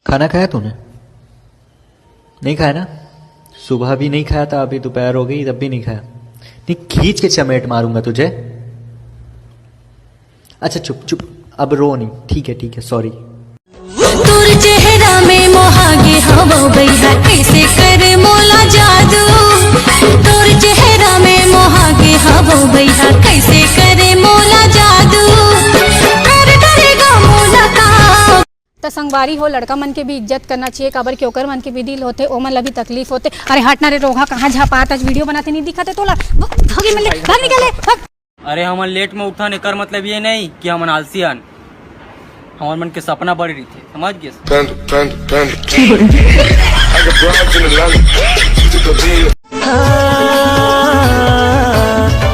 खाना खाया तूने? नहीं खाया ना? सुबह भी नहीं खाया था, अभी दोपहर हो गई तब भी नहीं खाया। नहीं, खींच के चमेट मारूंगा तुझे। अच्छा चुप चुप, अब रो नहीं। ठीक है सॉरी। तोर चेहरा में मोहागे हवा बैठा कैसे करे मोला जादू। तोर चेहरा में मोहागे हवा बैठा कैसे करे मोला जादू। कर करेगा मोला का तो संगवारी हो, लड़का मन के भी इज्जत करना चाहिए। काबर के ओकर मन के भी दिल होते, ओ मन ला भी तकलीफ होते। अरे हट ना रे रोहा, कहाँ झापात? आज वीडियो बनाते नहीं दिखाते तोला। भागी मन ले, भाग निकले भाग। अरे हमन लेट में उठा कर मतलब ये नहीं कि हमन आलसी हन। हमार मन के सपना बड़ी रही थे, समझ गए?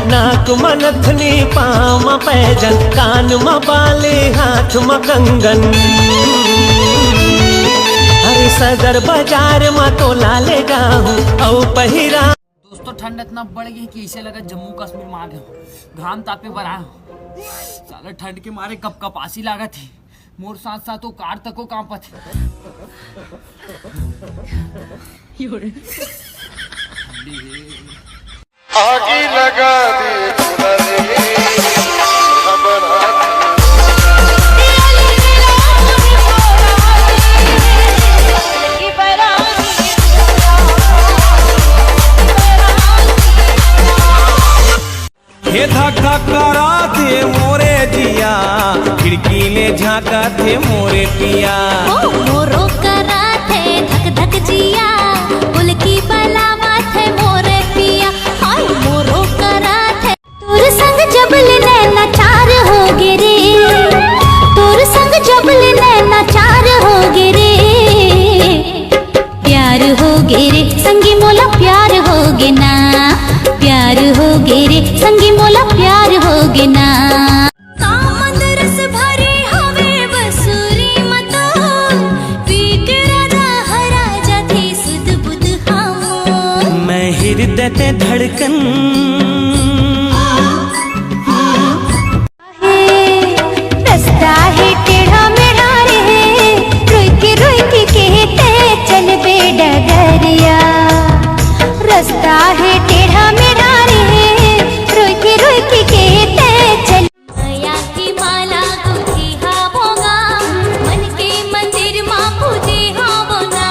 नाक मनथनी पाम पैजन, कान म बाले हाथ म कंगन। हरे सदर बाजार म तो लाले गाहूं औ पहिरा। दोस्तों ठंड इतना बढ़ गई कि इसे लगा जम्मू कश्मीर में आ गया। घाम तापे पर आया साला, ठंड के मारे कप कपासी लागत थी। मोर साथ साथ वो कार तको कांपत थे। आगे लगा दे हे धक्का करा थे मोरे जिया, खिड़की ले झाँका थे मोरे पिया। मोरो करा थे धक धक जिया, उल्की बलावा थे मोरे पिया। हाय मोरो करा थे। तोर संग जबल नैना चार हो गे रे, तोर संग जबल नैना चार हो गे रे। प्यार हो गे रे संगी मोला, प्यार हो गे ना। प्यार हो गे रे संगी मोला, प्यार हो गे ना। हृदय ते धड़कन रास्ता है टेढ़ा मेढ़ा रे, रुक कहते चल बे डगरिया। रास्ता है टेढ़ा मेढ़ा रे, रुक कहते चल। माया की माला गुथी हावोगा, मन के मंदिर माँ पूजे हावोगा।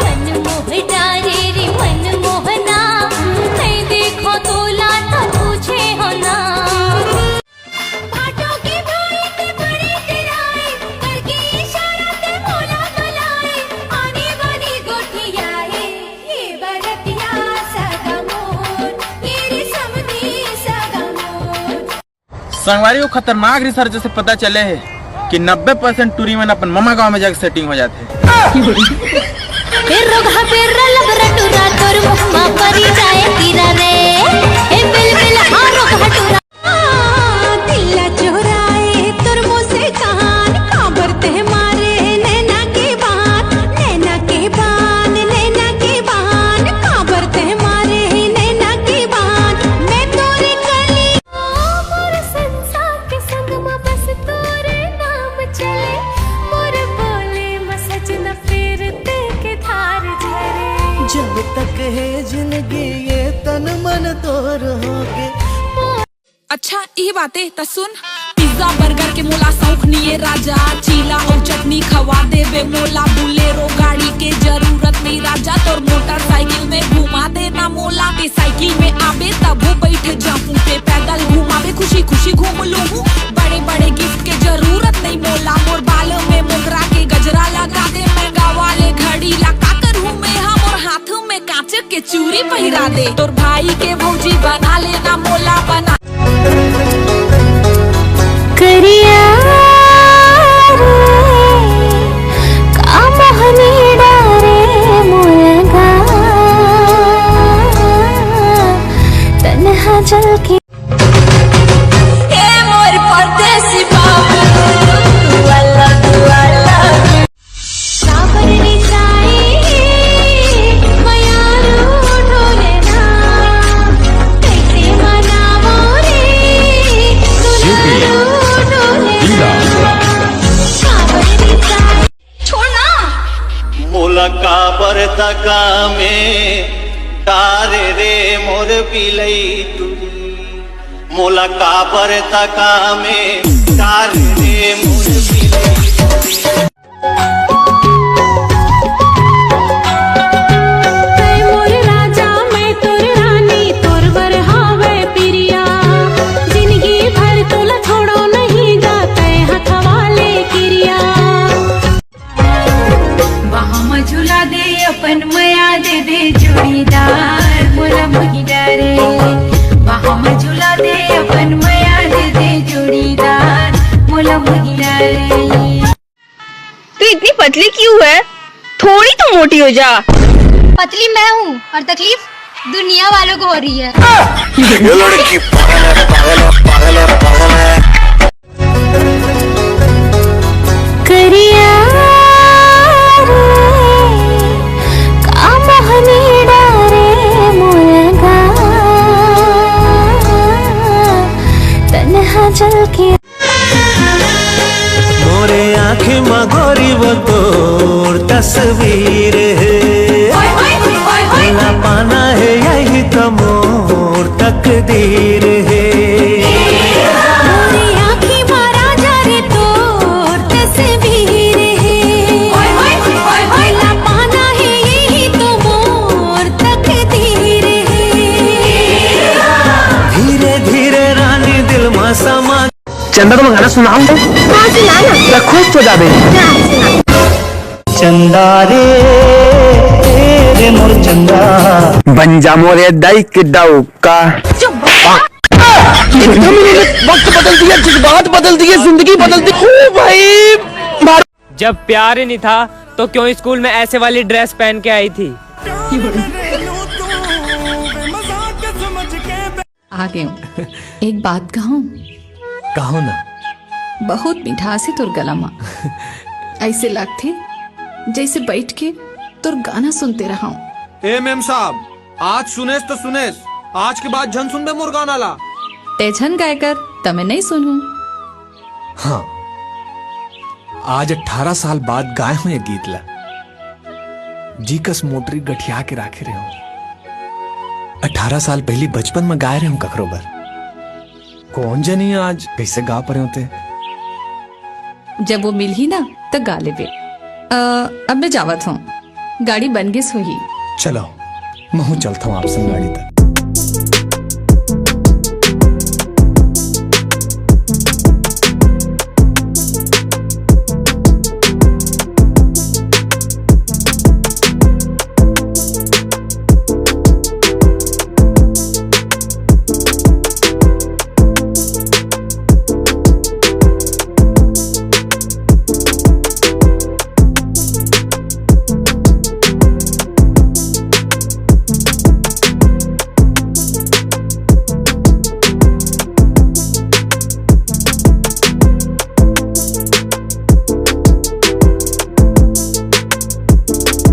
मन मोह डारे रे मन मोहना, नहीं देखो तो लाता तुझे होना। बाटों की भाई ते बड़ी तेराए, करके इशारा ते बोला बुलाए। आने वाली गोठिया है ये बरतिया सगा मोर, ये समधी सगा मोर। संगवारी को खतरनाक रिसर्च से पता चले है कि 90% टूरी में अपन मामा गांव में जाकर सेटिंग हो जाते हैं। फिर रोगा फिर लब रटुरा, तोर मुहमा परी जाए गिरा रे। ए बिल हाँ रोगा टुरा। दिल चोराए तोर मुझसे कान, काबरते मारे नैना के बान। नैना के बान, नैना के बान, काबरते मारे नैना के बान। मैं तोरे कली मोर संसार के संग में बस तोरे नाम चले। मोर बोले मसज न फेरते के धार झरे। जब तक है जिंदगी ये तन मन तोर होगे। अच्छा ये बातें त सुन। पिज्जा बर्गर के मोला शौक नहीं है राजा, चीला और चटनी खवा देवे मोला। बुलेरो गाड़ी के जरूरत नहीं राजा, तोर मोटरसाइकिल में घुमा देना मोला। ते साइकिल में आवे तब बैठ जाऊं, पे पैदल घुमावे खुशी खुशी घूम लूं। बड़े बड़े गिफ्ट के जरूरत नहीं मोला, मोर बाल में मोगरा के गजरा लगा दे। महंगा वाले घड़ी लगा कर हूँ मैं हम, और हाथों में कांच के चूड़ी पहिरा दे। तोर भाई के भौजी बना लेना मोला, बना करिया रे का मोला काबर तका में तारे रे मोर पिलई तुरी मोला काबर तका में तारे रे मोर पिलई तुरी झूला दे अपन मया दे दे जोड़ीदार मोला मोही डरे वहाँ झूला दे अपन मया दे दे जोड़ीदार मोला मोही डरे। तू इतनी पतली क्यों है? थोड़ी तो मोटी हो जा। पतली मैं हूँ और तकलीफ दुनिया वालों को हो रही है। ये लड़की पागल है पागल है पागल है पागल है। करिया चल के मोरे आँखें मगोरी वो तोर तस्वीर है मिला पाना है यही तो मोर तकदीर है मोरे आँखें मारा जा रे तोर तस्वीर है मिला पाना है यही तो मोर तकदीर है। धीरे धीरे रानी दिल में समा चंदा तो मैं गाना सुनाऊं तो खुश हो जाबे। चंदा रे मोर चंदा बन जा मोरे दाई के डौका। वक्त बदल दिया, जज्बात बदल दिए, जिंदगी बदल दी। ओ भाई जब प्यार ही नहीं था तो क्यों स्कूल में ऐसे वाली ड्रेस पहन के आई थी? आ गए हूँ। एक बात कहूँ? कहो ना। बहुत मिठास है तोर गला में। ऐसे लगते जैसे बैठ के तोर गाना सुनते रहा हूँ। ए मेम साहब, आज सुनेस तो सुनेस, आज के बाद झन सुनबे मोर गाना ला। ते झन गाय कर तमे नहीं सुनूं। हाँ, आज 18 साल बाद गाए हूँ ये गीत ला। जी कस मोटरी गठिया के राखे रहे हूँ। 18 साल पहले बचपन में गाए रहे हूँ ककरो बर। कौन जनी आज कैसे गा परे होते। जब वो मिल ही ना तो गा लेबे। अब मैं जावत हूँ, गाड़ी बन गई सोही। चलो मैं चलता हूँ आपसे गाड़ी तक।